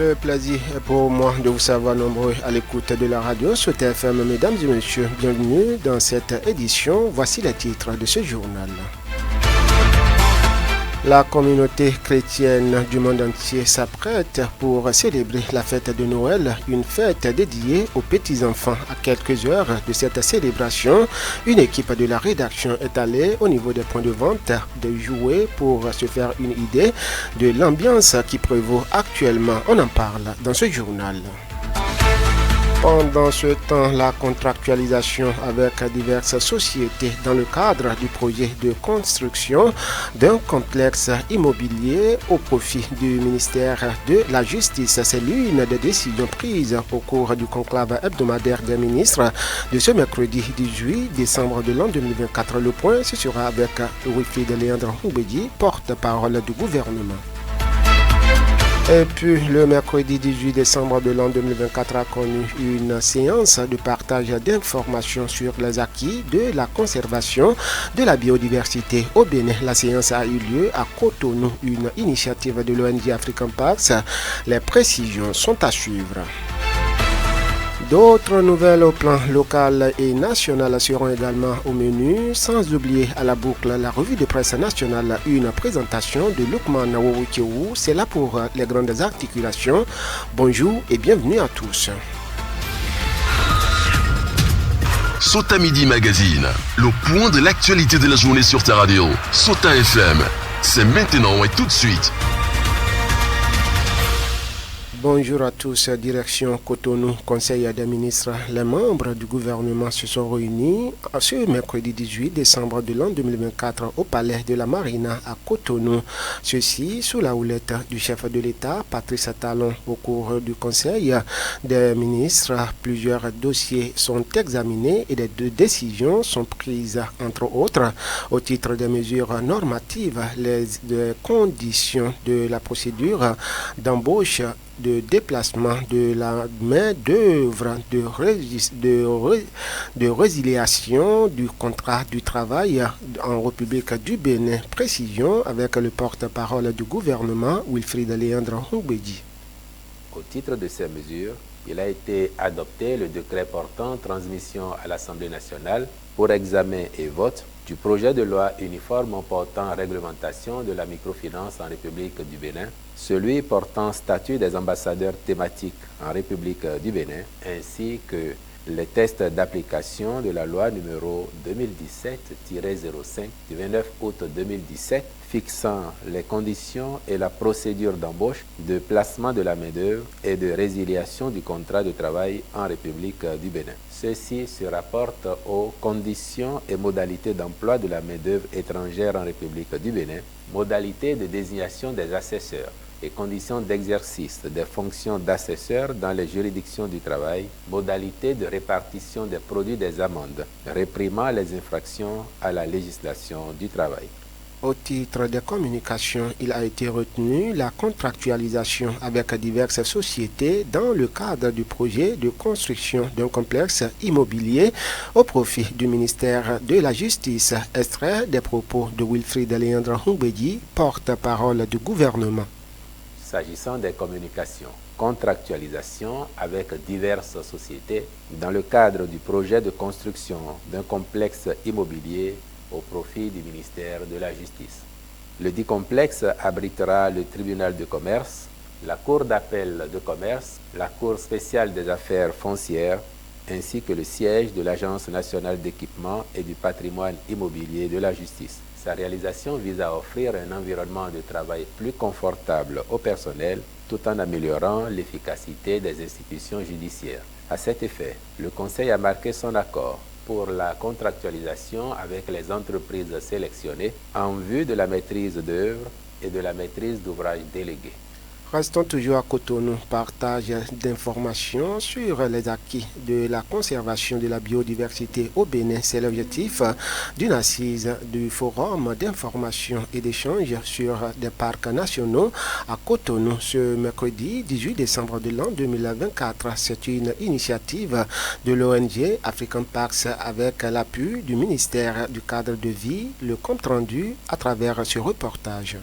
le plaisir pour moi de vous savoir nombreux à l'écoute de la radio sur TFM. Mesdames et messieurs, bienvenue dans cette édition. Voici les titres de ce journal. La communauté chrétienne du monde entier s'apprête pour célébrer la fête de Noël, une fête dédiée aux petits-enfants. À quelques heures de cette célébration, une équipe de la rédaction est allée au niveau des points de vente de jouets pour se faire une idée de l'ambiance qui prévaut actuellement. On en parle dans ce journal. Pendant ce temps, la contractualisation avec diverses sociétés dans le cadre du projet de construction d'un complexe immobilier au profit du ministère de la Justice, c'est l'une des décisions prises au cours du conclave hebdomadaire des ministres de ce mercredi 18 décembre de l'an 2024. Le point, ce sera avec Wilfried Léandre Houbedi, porte-parole du gouvernement. Et puis, le mercredi 18 décembre de l'an 2024 a connu une séance de partage d'informations sur les acquis de la conservation de la biodiversité au Bénin. La séance a eu lieu à Cotonou, une initiative de l'ONG African Parks. Les précisions sont à suivre. D'autres nouvelles au plan local et national seront également au menu, sans oublier à la boucle la revue de presse nationale, une présentation de Lukman Wowikewu. C'est là pour les grandes articulations. Bonjour et bienvenue à tous. Sota Midi Magazine, le point de l'actualité de la journée sur ta radio. Sota FM, c'est maintenant et tout de suite. Bonjour à tous, direction Cotonou, Conseil des ministres. Les membres du gouvernement se sont réunis ce mercredi 18 décembre de l'an 2024 au palais de la Marina à Cotonou. Ceci sous la houlette du chef de l'État, Patrice Talon. Au cours du Conseil des ministres, plusieurs dossiers sont examinés et des décisions sont prises, entre autres, au titre des mesures normatives, les conditions de la procédure d'embauche, de déplacement de la main-d'œuvre, de résiliation du contrat du travail en République du Bénin. Précision avec le porte-parole du gouvernement, Wilfried Léandre Houbedi. Au titre de ces mesures, il a été adopté le décret portant transmission à l'Assemblée nationale pour examen et vote du projet de loi uniforme portant réglementation de la microfinance en République du Bénin, celui portant statut des ambassadeurs thématiques en République du Bénin, ainsi que les tests d'application de la loi numéro 2017-05 du 29 août 2017 fixant les conditions et la procédure d'embauche, de placement de la main-d'œuvre et de résiliation du contrat de travail en République du Bénin. Ceci se rapporte aux conditions et modalités d'emploi de la main-d'œuvre étrangère en République du Bénin, modalités de désignation des assesseurs et conditions d'exercice des fonctions d'assesseur dans les juridictions du travail, modalités de répartition des produits des amendes, réprimant les infractions à la législation du travail. Au titre des communications, il a été retenu la contractualisation avec diverses sociétés dans le cadre du projet de construction d'un complexe immobilier au profit du ministère de la Justice. Extrait des propos de Wilfried Léandre Houbedi, porte-parole du gouvernement. S'agissant des communications, contractualisation avec diverses sociétés dans le cadre du projet de construction d'un complexe immobilier au profit du ministère de la Justice. Le dit complexe abritera le tribunal de commerce, la cour d'appel de commerce, la cour spéciale des affaires foncières, ainsi que le siège de l'Agence nationale d'équipement et du patrimoine immobilier de la justice. Sa réalisation vise à offrir un environnement de travail plus confortable au personnel tout en améliorant l'efficacité des institutions judiciaires. À cet effet, le Conseil a marqué son accord pour la contractualisation avec les entreprises sélectionnées en vue de la maîtrise d'œuvre et de la maîtrise d'ouvrages délégués. Restons toujours à Cotonou, partage d'informations sur les acquis de la conservation de la biodiversité au Bénin. C'est l'objectif d'une assise du forum d'information et d'échange sur des parcs nationaux à Cotonou ce mercredi 18 décembre de l'an 2024. C'est une initiative de l'ONG African Parks avec l'appui du ministère du cadre de vie. Le compte rendu à travers ce reportage.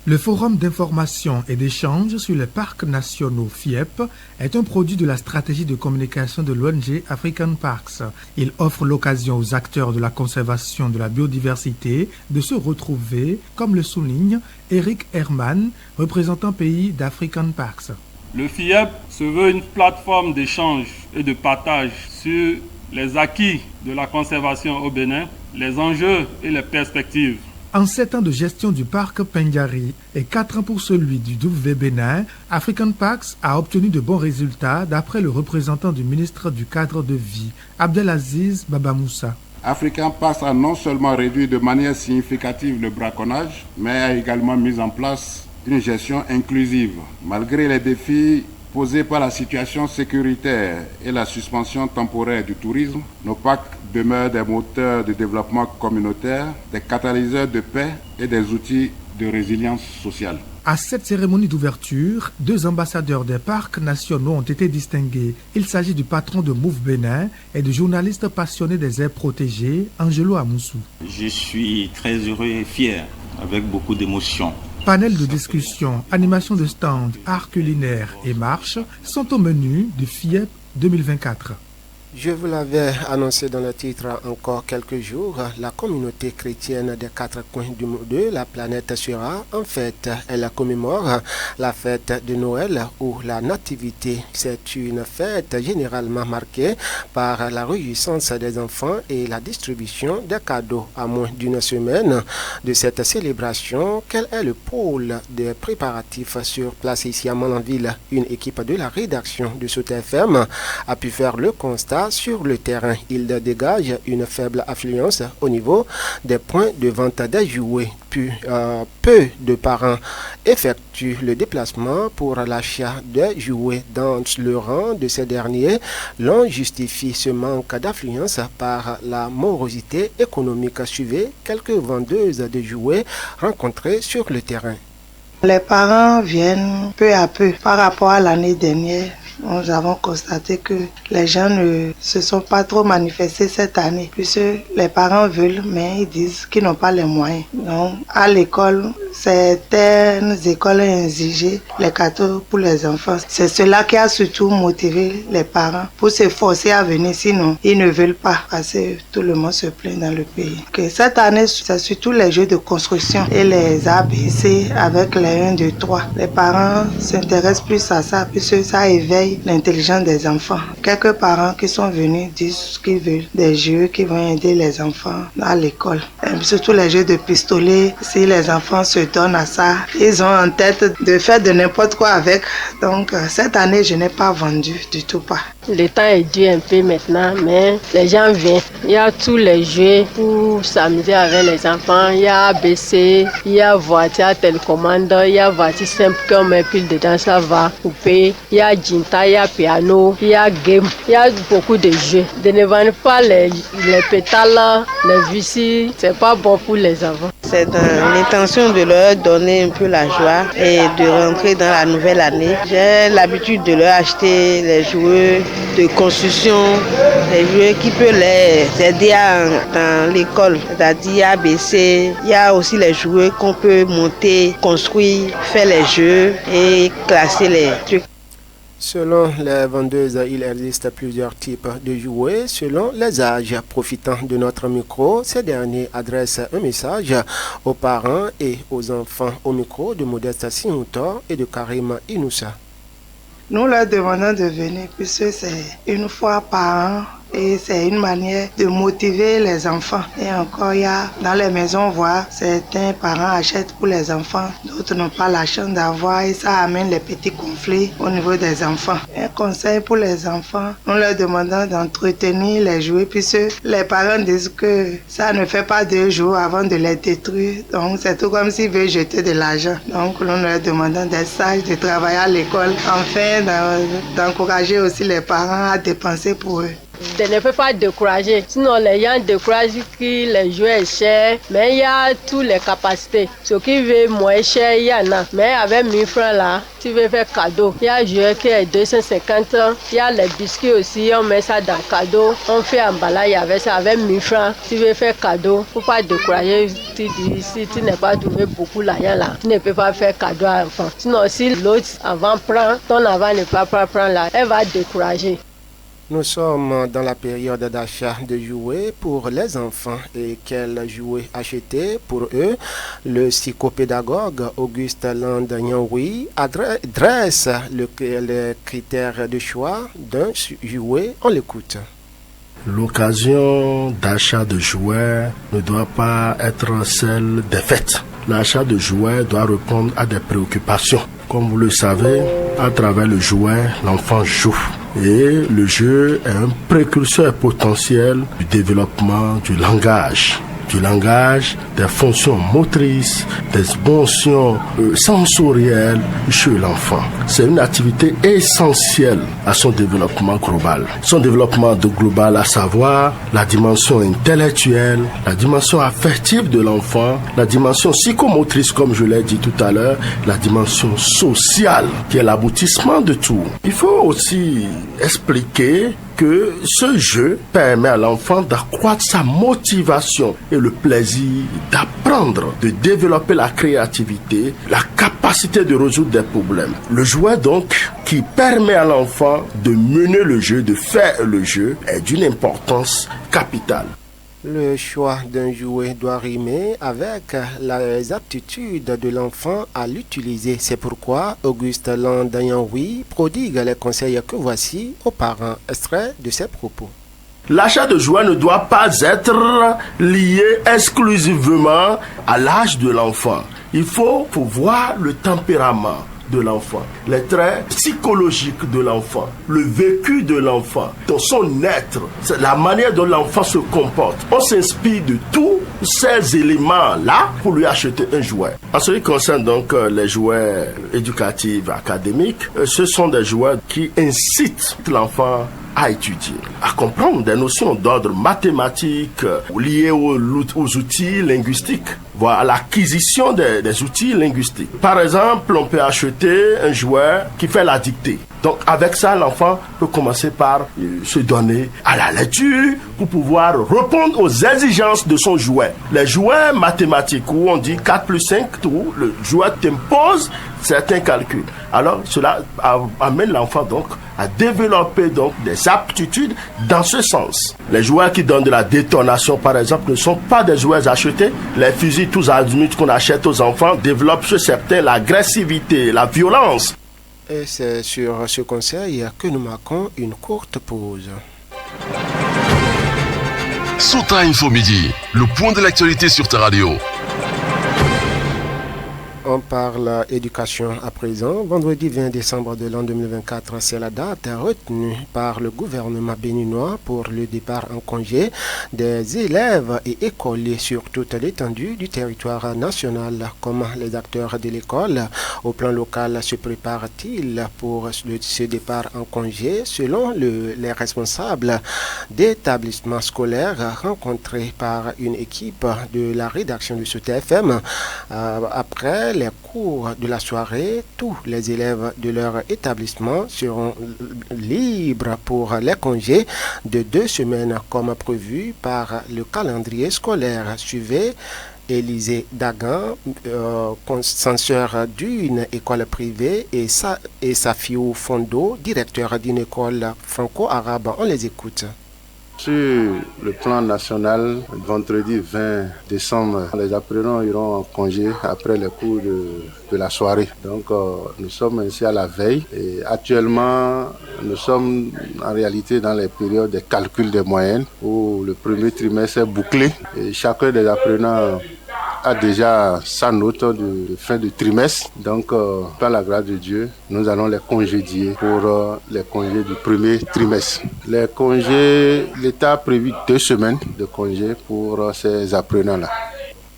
Le Forum d'information et d'échange sur les parcs nationaux FIEP est un produit de la stratégie de communication de l'ONG African Parks. Il offre l'occasion aux acteurs de la conservation de la biodiversité de se retrouver, comme le souligne Eric Herman, représentant pays d'African Parks. Le FIEP se veut une plateforme d'échange et de partage sur les acquis de la conservation au Bénin, les enjeux et les perspectives. En 7 ans de gestion du parc Pendiari et 4 ans pour celui du W Bénin, African Parks a obtenu de bons résultats d'après le représentant du ministre du Cadre de Vie, Abdelaziz Babamoussa. African Parks a non seulement réduit de manière significative le braconnage, mais a également mis en place une gestion inclusive. Malgré les défis posés par la situation sécuritaire et la suspension temporaire du tourisme, nos parcs demeurent des moteurs de développement communautaire, des catalyseurs de paix et des outils de résilience sociale. À cette cérémonie d'ouverture, 2 ambassadeurs des parcs nationaux ont été distingués. Il s'agit du patron de Move Bénin et du journaliste passionné des aires protégées, Angelo Amoussou. Je suis très heureux et fier, avec beaucoup d'émotion. Panel de discussion, animation de stand, art culinaire et marche sont au menu du FIEP 2024. Je vous l'avais annoncé dans le titre encore quelques jours, la communauté chrétienne des 4 coins de la planète sera en fête. Elle commémore la fête de Noël ou la Nativité. C'est une fête généralement marquée par la réjouissance des enfants et la distribution des cadeaux. À moins d'une semaine de cette célébration, quel est le pôle des préparatifs sur place ici à Malanville? Une équipe de la rédaction de Sota FM a pu faire le constat sur le terrain. Il dégage une faible affluence au niveau des points de vente des jouets. Peu de parents effectuent le déplacement pour l'achat des jouets. Dans le rang de ces derniers, l'on justifie ce manque d'affluence par la morosité économique. Suivez quelques vendeuses de jouets rencontrées sur le terrain. Les parents viennent peu à peu par rapport à l'année dernière. Nous avons constaté que les gens ne se sont pas trop manifestés cette année, puisque les parents veulent, mais ils disent qu'ils n'ont pas les moyens. Donc, à l'école, certaines écoles ont exigé les cadeaux pour les enfants. C'est cela qui a surtout motivé les parents pour se forcer à venir, sinon ils ne veulent pas, parce que tout le monde se plaint dans le pays. Que cette année, c'est surtout les jeux de construction et les ABC avec les 1, 2, 3. Les parents s'intéressent plus à ça, puisque ça éveille l'intelligence des enfants. Quelques parents qui sont venus disent qu'ils veulent des jeux qui vont aider les enfants à l'école. Et surtout les jeux de pistolet, si les enfants se donnent à ça, ils ont en tête de faire de n'importe quoi avec. Donc cette année, je n'ai pas vendu du tout pas. Le temps est dur un peu maintenant, mais les gens viennent. Il y a tous les jeux pour s'amuser avec les enfants. Il y a ABC, il y a voiture télécommande, il y a voiture simple qu'on met pile dedans, ça va couper. Il y a ginta, il y a piano, il y a game, il y a beaucoup de jeux. De ne vendre pas les pétales, les vicis, c'est pas bon pour les enfants. C'est dans l'intention de leur donner un peu la joie et de rentrer dans la nouvelle année. J'ai l'habitude de leur acheter les jouets de construction, les jouets qui peuvent les aider dans l'école, c'est-à-dire ABC. Il y a aussi les jouets qu'on peut monter, construire, faire les jeux et classer les trucs. Selon les vendeuses, il existe plusieurs types de jouets selon les âges. Profitant de notre micro, ces derniers adressent un message aux parents et aux enfants. Au micro de Modeste Sinutor et de Karim Inoussa. Nous leur demandons de venir puisque c'est une fois par an. Et c'est une manière de motiver les enfants. Et encore, il y a dans les maisons, on voit certains parents achètent pour les enfants, d'autres n'ont pas la chance d'avoir et ça amène les petits conflits au niveau des enfants. Un conseil pour les enfants, nous leur demandons d'entretenir les jouets puisque les parents disent que ça ne fait pas 2 jours avant de les détruire. Donc c'est tout comme s'ils veulent jeter de l'argent. Donc nous leur demandons d'être sages, de travailler à l'école, afin d'encourager aussi les parents à dépenser pour eux. de ne peut pas décourager. Sinon, les gens découragent que les jouets sont chers, mais il y a toutes les capacités. Ce qui veut moins cher, il y en a. Mais avec 1000 francs là, tu veux faire cadeau. Il y a un jouet qui est 250, il y a les biscuits aussi, on met ça dans le cadeau. On fait emballage avec ça, avec 1000 francs. Tu veux faire cadeau, il ne faut pas décourager. Tu dis, si tu n'as pas trouvé beaucoup d'argent là, tu ne peux pas faire cadeau à l'enfant. Sinon, si l'autre avant prend, ton avant ne peut pas prendre là, elle va décourager. Nous sommes dans la période d'achat de jouets pour les enfants et quels jouets acheter pour eux. Le psychopédagogue Auguste Land-Nyangoui dresse les critères de choix d'un jouet. On l'écoute. L'occasion d'achat de jouets ne doit pas être celle des fêtes. L'achat de jouets doit répondre à des préoccupations. Comme vous le savez, à travers le jouet, l'enfant joue. Et le jeu est un précurseur potentiel du développement du langage, des fonctions motrices, des fonctions sensorielles chez l'enfant. C'est une activité essentielle à son développement global. Son développement global, à savoir la dimension intellectuelle, la dimension affective de l'enfant, la dimension psychomotrice, comme je l'ai dit tout à l'heure, la dimension sociale, qui est l'aboutissement de tout. Il faut aussi expliquer que ce jeu permet à l'enfant d'accroître sa motivation et le plaisir d'apprendre, de développer la créativité, la capacité de résoudre des problèmes. Le jouet donc qui permet à l'enfant de mener le jeu, de faire le jeu, est d'une importance capitale. Le choix d'un jouet doit rimer avec les aptitudes de l'enfant à l'utiliser. C'est pourquoi Auguste Land-Nyangoui prodigue les conseils que voici aux parents. Extrait de ses propos. L'achat de jouets ne doit pas être lié exclusivement à l'âge de l'enfant. Il faut voir le tempérament de l'enfant, les traits psychologiques de l'enfant, le vécu de l'enfant, son être, c'est la manière dont l'enfant se comporte. On s'inspire de tous ces éléments-là pour lui acheter un jouet. En ce qui concerne donc les jouets éducatifs, académiques, ce sont des jouets qui incitent l'enfant à étudier, à comprendre des notions d'ordre mathématique liées aux outils linguistiques, voire à l'acquisition des outils linguistiques. Par exemple, on peut acheter un jouet qui fait la dictée. Donc avec ça, l'enfant peut commencer par se donner à la lecture pour pouvoir répondre aux exigences de son jouet. Les jouets mathématiques où on dit 4 plus 5, où le jouet t'impose certains calculs. Alors cela amène l'enfant donc à développer donc des aptitudes dans ce sens. Les jouets qui donnent de la détonation par exemple ne sont pas des jouets achetés. Les fusils tous azimuts qu'on achète aux enfants développent chez certains l'agressivité, la violence. Et c'est sur ce conseil que nous marquons une courte pause. Sota Info Midi, le point de l'actualité sur ta radio. On parle éducation à présent. Vendredi 20 décembre de l'an 2024, c'est la date retenue par le gouvernement béninois pour le départ en congé des élèves et écoliers sur toute l'étendue du territoire national. Comment les acteurs de l'école au plan local se préparent-ils pour ce départ en congé? Selon les responsables d'établissements scolaires rencontrés par une équipe de la rédaction du Sota FM, après les cours de la soirée, tous les élèves de leur établissement seront libres pour les congés de 2 semaines comme prévu par le calendrier scolaire. Suivez Élisée Dagan, censeur d'une école privée, et Safiou Fondo, directeur d'une école franco-arabe. On les écoute. Sur le plan national, vendredi 20 décembre, les apprenants iront en congé après les cours de la soirée. Donc nous sommes ici à la veille et actuellement nous sommes en réalité dans les périodes de calcul des moyennes où le premier trimestre est bouclé et chacun des apprenants a déjà sa note de fin de trimestre. Donc, par la grâce de Dieu, nous allons les congédier pour les congés du premier trimestre. Les congés, l'État a prévu 2 semaines de congés pour ces apprenants-là.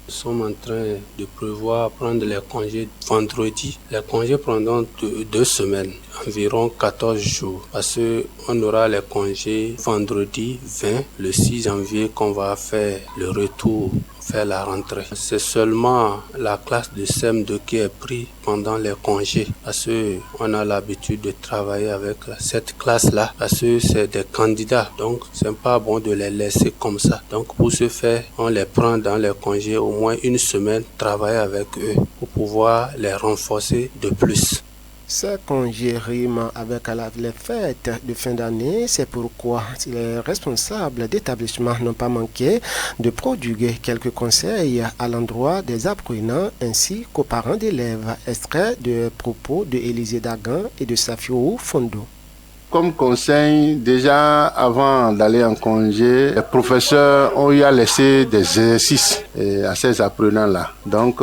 Nous sommes en train de prévoir prendre les congés vendredi. Les congés prendront 2 semaines, environ 14 jours. Parce qu'on aura les congés vendredi 20, le 6 janvier qu'on va faire le retour, faire la rentrée. C'est seulement la classe de CM2 qui est prise pendant les congés. Parce qu'on a l'habitude de travailler avec cette classe-là. Parce que c'est des candidats. Donc c'est pas bon de les laisser comme ça. Donc pour ce faire, on les prend dans les congés au moins une semaine, travailler avec eux pour pouvoir les renforcer de plus. Ces congés riment avec les fêtes de fin d'année, c'est pourquoi les responsables d'établissements n'ont pas manqué de prodiguer quelques conseils à l'endroit des apprenants ainsi qu'aux parents d'élèves. Extrait de propos de Élisée Dagan et de Safiou Fondo. Comme conseil, déjà avant d'aller en congé, les professeurs ont eu à laisser des exercices à ces apprenants-là. Donc,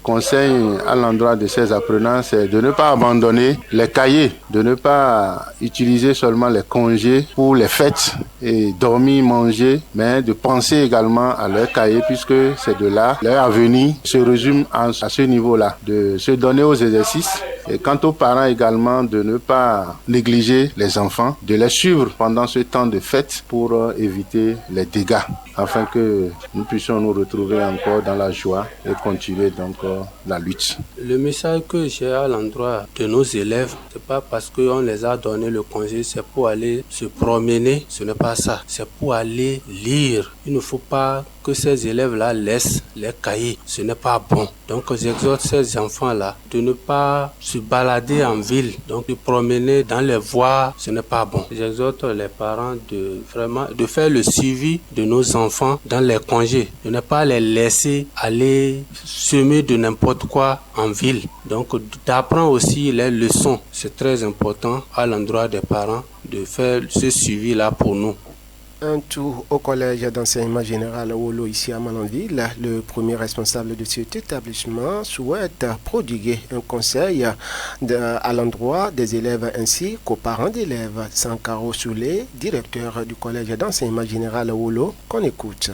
conseil à l'endroit de ces apprenants, c'est de ne pas abandonner les cahiers, de ne pas utiliser seulement les congés pour les fêtes et dormir, manger, mais de penser également à leurs cahiers puisque c'est de là, leur avenir se résume à ce niveau-là, de se donner aux exercices. Et quant aux parents également, de ne pas négliger les enfants, de les suivre pendant ce temps de fête pour éviter les dégâts, afin que nous puissions nous retrouver encore dans la joie et continuer donc la lutte. Le message que j'ai à l'endroit de nos élèves, c'est pas parce qu'on les a donné le congé, c'est pour aller se promener, ce n'est pas ça, c'est pour aller lire. Il ne faut pas que ces élèves-là laissent les cahiers, ce n'est pas bon. Donc j'exhorte ces enfants-là de ne pas se balader en ville, donc de promener dans les voies, ce n'est pas bon. J'exhorte les parents de faire le suivi de nos enfants dans les congés, de ne pas les laisser aller semer de n'importe quoi en ville. Donc d'apprendre aussi les leçons, c'est très important à l'endroit des parents de faire ce suivi-là pour nous. Un tour au collège d'enseignement général Wolo ici à Malanville. Le premier responsable de cet établissement souhaite prodiguer un conseil à l'endroit des élèves ainsi qu'aux parents d'élèves. Sankaro Soulé, directeur du collège d'enseignement général Wolo, qu'on écoute.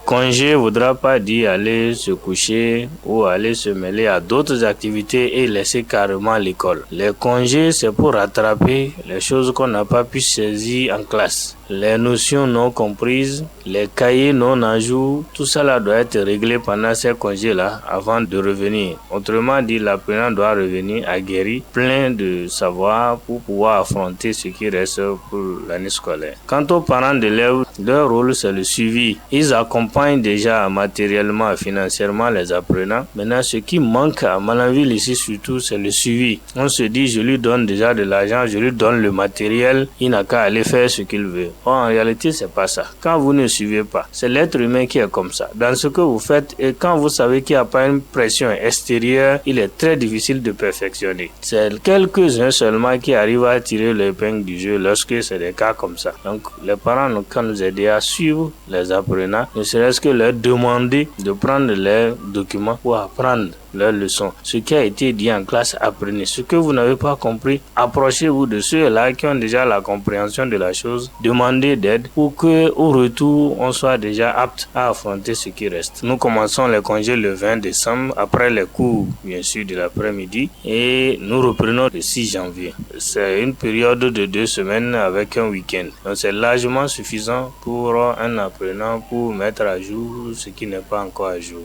Congé ne voudra pas dire aller se coucher ou aller se mêler à d'autres activités et laisser carrément l'école. Les congés, c'est pour rattraper les choses qu'on n'a pas pu saisir en classe. Les notions non comprises, les cahiers non à jour, tout ça là doit être réglé pendant ces congés-là avant de revenir. Autrement dit, l'apprenant doit revenir aguerri, plein de savoir pour pouvoir affronter ce qui reste pour l'année scolaire. Quant aux parents d'élèves, leur rôle c'est le suivi. Ils accompagnent déjà matériellement et financièrement les apprenants. Maintenant, ce qui manque à Malanville ici surtout, c'est le suivi. On se dit, je lui donne déjà de l'argent, je lui donne le matériel, il n'a qu'à aller faire ce qu'il veut. Or, en réalité, c'est pas ça. Quand vous ne suivez pas, c'est l'être humain qui est comme ça. Dans ce que vous faites, et quand vous savez qu'il n'y a pas une pression extérieure, il est très difficile de perfectionner. C'est quelques-uns seulement qui arrivent à tirer l'épingle du jeu lorsque c'est des cas comme ça. Donc, les parents n'ont qu'à nous aider à suivre les apprenants, ne serait-ce que leur demander de prendre leurs documents pour apprendre leurs leçons. Ce qui a été dit en classe, apprenez. Ce que vous n'avez pas compris, approchez-vous de ceux-là qui ont déjà la compréhension de la chose. Demandez d'aide pour que, au retour, on soit déjà apte à affronter ce qui reste. Nous commençons les congés le 20 décembre, après les cours, bien sûr, de l'après-midi, et nous reprenons le 6 janvier. C'est une période de 2 semaines avec un week-end. Donc, c'est largement suffisant pour un apprenant pour mettre à jour ce qui n'est pas encore à jour.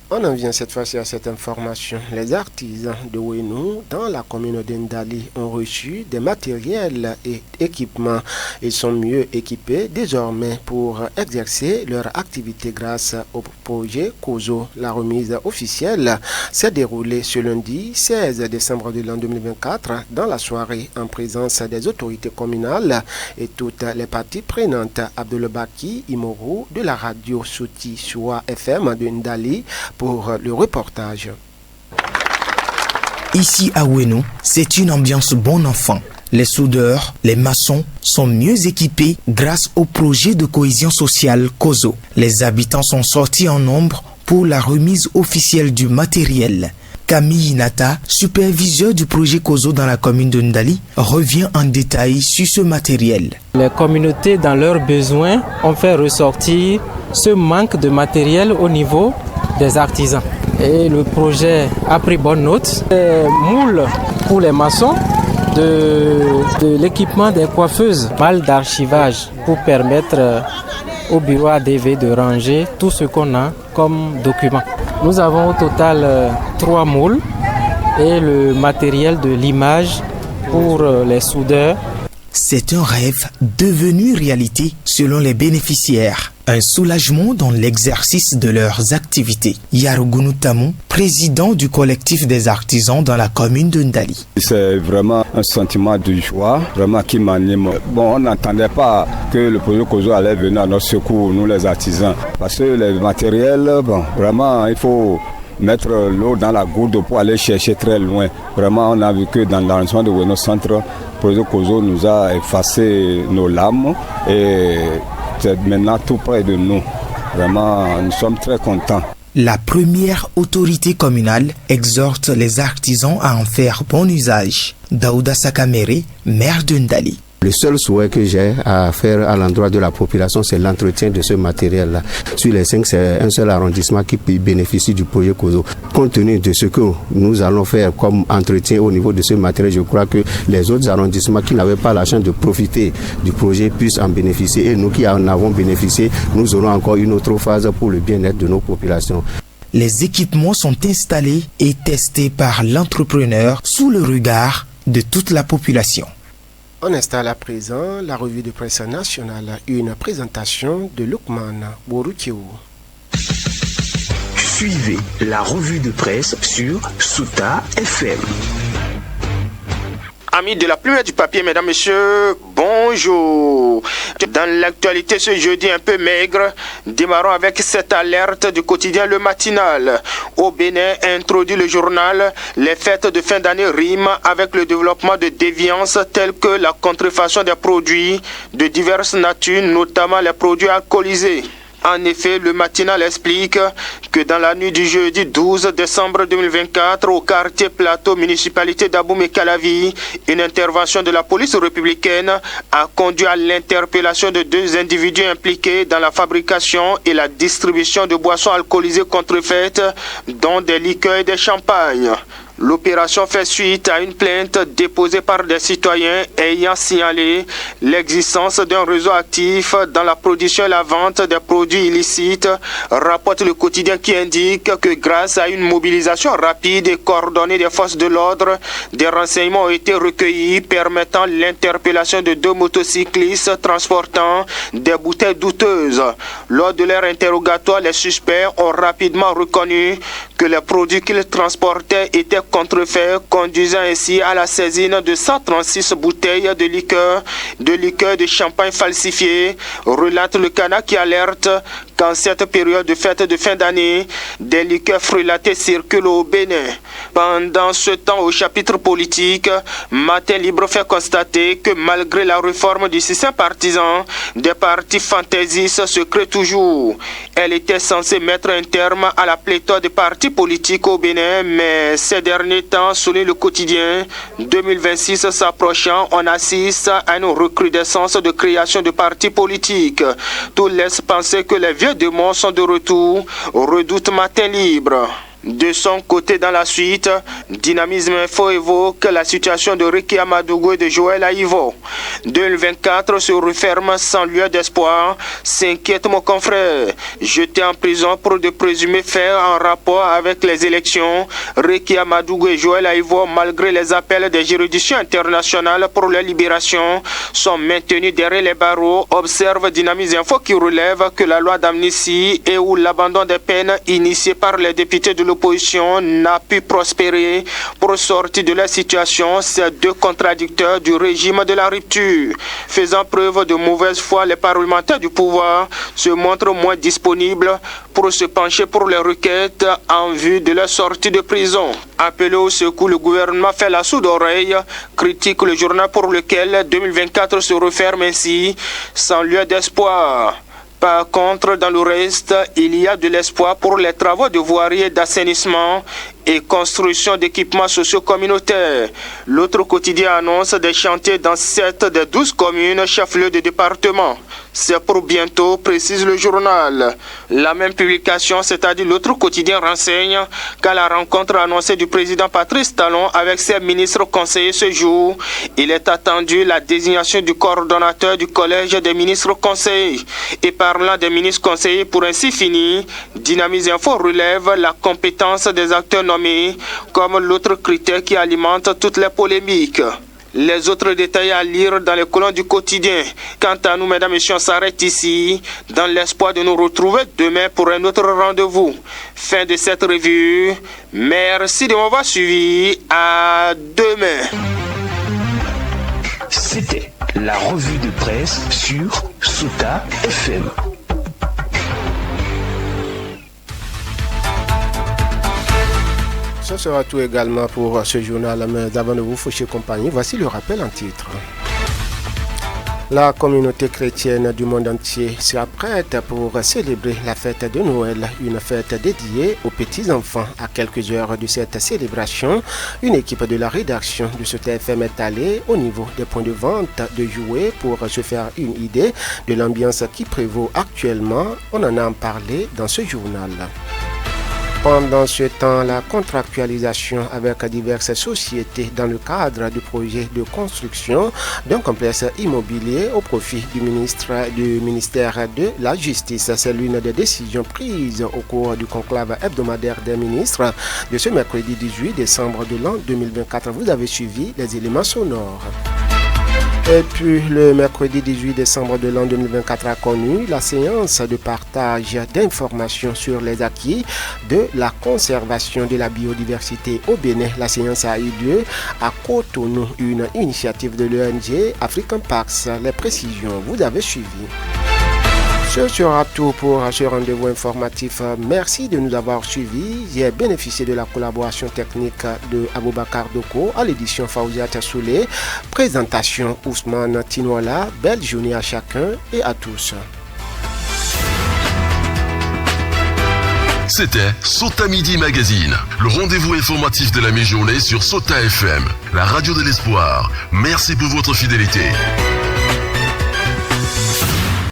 On en vient cette fois-ci à cette information. Les artisans de Ouénou, dans la commune d'Indali, ont reçu des matériels et équipements. Ils sont mieux équipés désormais pour exercer leur activité grâce au projet COSO. La remise officielle s'est déroulée ce lundi 16 décembre de l'an 2024 dans la soirée en présence des autorités communales et toutes les parties prenantes. Abdoul Baki Imoru de la radio Souti Soua FM de Ndali pour le reportage. Ici à Ouénou, c'est une ambiance bon enfant. Les soudeurs, les maçons sont mieux équipés grâce au projet de cohésion sociale COSO. Les habitants sont sortis en nombre pour la remise officielle du matériel. Camille Inata, superviseur du projet COSO dans la commune de Ndali, revient en détail sur ce matériel. Les communautés, dans leurs besoins, ont fait ressortir ce manque de matériel au niveau des artisans. Et le projet a pris bonne note. Les moules pour les maçons, de l'équipement des coiffeuses, balles d'archivage pour permettre au bureau ADV de ranger tout ce qu'on a comme document. Nous avons au total 3 moules et le matériel de l'image pour les soudeurs. C'est un rêve devenu réalité selon les bénéficiaires. Un soulagement dans l'exercice de leurs activités. Yarugunu Tamou, président du collectif des artisans dans la commune de Ndali. C'est vraiment un sentiment de joie, vraiment qui m'anime. Bon, on n'entendait pas que le projet COSO allait venir à notre secours, nous les artisans. Parce que les matériels, bon, vraiment, il faut mettre l'eau dans la gourde pour aller chercher très loin. Vraiment, on a vu que dans l'arrondissement de Oueno Centre, le projet COSO nous a effacé nos larmes et c'est maintenant tout près de nous. Vraiment, nous sommes très contents. La première autorité communale exhorte les artisans à en faire bon usage. Daouda Sakamere, maire de Ndali. Le seul souhait que j'ai à faire à l'endroit de la population, c'est l'entretien de ce matériel-là. Sur les 5, c'est un seul arrondissement qui bénéficie du projet COSO. Compte tenu de ce que nous allons faire comme entretien au niveau de ce matériel, je crois que les autres arrondissements qui n'avaient pas la chance de profiter du projet puissent en bénéficier. Et nous qui en avons bénéficié, nous aurons encore une autre phase pour le bien-être de nos populations. Les équipements sont installés et testés par l'entrepreneur sous le regard de toute la population. On installe à présent la revue de presse nationale, une présentation de Lukman Borukiou. Suivez la revue de presse sur Souta FM. Amis de la plume et du papier, mesdames, messieurs, bonjour. Dans l'actualité ce jeudi un peu maigre, démarrons avec cette alerte du quotidien Le Matinal. Au Bénin, introduit le journal, les fêtes de fin d'année riment avec le développement de déviances telles que la contrefaçon des produits de diverses natures, notamment les produits alcoolisés. En effet, le Matinal explique que dans la nuit du jeudi 12 décembre 2024, au quartier Plateau, municipalité d'Aboumé-Calavi, une intervention de la police républicaine a conduit à l'interpellation de 2 individus impliqués dans la fabrication et la distribution de boissons alcoolisées contrefaites, dont des liqueurs et des champagnes. L'opération fait suite à une plainte déposée par des citoyens ayant signalé l'existence d'un réseau actif dans la production et la vente des produits illicites, rapporte le quotidien qui indique que grâce à une mobilisation rapide et coordonnée des forces de l'ordre, des renseignements ont été recueillis permettant l'interpellation de 2 motocyclistes transportant des bouteilles douteuses. Lors de leur interrogatoire, les suspects ont rapidement reconnu que les produits qu'ils transportaient étaient contrefaits, conduisant ainsi à la saisine de 136 bouteilles de liqueur de champagne falsifiées, relate le Cana qui alerte qu'en cette période de fête de fin d'année, des liqueurs frulatées circulent au Bénin. Pendant ce temps, au chapitre politique, Matin Libre fait constater que malgré la réforme du système partisan, des partis fantaisistes se créent toujours. Elle était censée mettre un terme à la pléthore de partis politiques au Bénin, mais ces derniers temps, souligne le quotidien, 2026 s'approchant, on assiste à une recrudescence de création de partis politiques. Tout laisse penser que les vieux démons sont de retour, redoute Matin Libre. De son côté, dans la suite, Dynamisme Info évoque la situation de Ricky Amadougou et de Joël Aïvo. 2024 se referme sans lueur d'espoir, s'inquiète mon confrère. Jeté en prison pour de présumés faits en rapport avec les élections, Ricky Amadougou et Joël Aïvo, malgré les appels des juridictions internationales pour leur libération, sont maintenus derrière les barreaux, observe Dynamisme Info qui relève que la loi d'amnistie et ou l'abandon des peines initiées par les députés de l'opposition n'a pu prospérer pour sortir de la situation. Ces 2 contradicteurs du régime de la rupture. Faisant preuve de mauvaise foi, les parlementaires du pouvoir se montrent moins disponibles pour se pencher pour les requêtes en vue de leur sortie de prison. Appelé au secours, le gouvernement fait la sourde oreille, critique le journal pour lequel 2024 se referme ainsi, sans lieu d'espoir. Par contre, dans le reste, il y a de l'espoir pour les travaux de voirie et d'assainissement et construction d'équipements sociaux communautaires. L'autre quotidien annonce des chantiers dans 7 des 12 communes chef-lieu de département. C'est pour bientôt, précise le journal. La même publication, c'est-à-dire l'autre quotidien, renseigne qu'à la rencontre annoncée du président Patrice Talon avec ses ministres conseillers ce jour, il est attendu la désignation du coordonnateur du collège des ministres conseillers. Et parlant des ministres conseillers pour ainsi finir, Dynamise Info relève la compétence des acteurs nommés comme l'autre critère qui alimente toutes les polémiques. Les autres détails à lire dans les colonnes du quotidien. Quant à nous, mesdames et messieurs, on s'arrête ici dans l'espoir de nous retrouver demain pour un autre rendez-vous. Fin de cette revue. Merci de m'avoir suivi. À demain. C'était la revue de presse sur Sota FM. Ce sera tout également pour ce journal, mais avant de vous faucher compagnie, voici le rappel en titre. La communauté chrétienne du monde entier sera prête pour célébrer la fête de Noël, une fête dédiée aux petits-enfants. À quelques heures de cette célébration, une équipe de la rédaction de Sota FM est allée au niveau des points de vente de jouets pour se faire une idée de l'ambiance qui prévaut actuellement. On en a parlé dans ce journal. Pendant ce temps, la contractualisation avec diverses sociétés dans le cadre du projet de construction d'un complexe immobilier au profit du ministère de la Justice. C'est l'une des décisions prises au cours du conclave hebdomadaire des ministres de ce mercredi 18 décembre de l'an 2024. Vous avez suivi les éléments sonores. Et puis, le mercredi 18 décembre de l'an 2024 a connu la séance de partage d'informations sur les acquis de la conservation de la biodiversité au Bénin. La séance a eu lieu à Cotonou, une initiative de l'ONG African Parks. Les précisions, vous avez suivi. Ce sera tout pour ce rendez-vous informatif. Merci de nous avoir suivis. J'ai bénéficié de la collaboration technique de Aboubakar Doko à l'édition Fawzia Tassoulé. Présentation Ousmane Tinola. Belle journée à chacun et à tous. C'était Sota Midi Magazine, le rendez-vous informatif de la mi-journée sur Sota FM, la radio de l'espoir. Merci pour votre fidélité.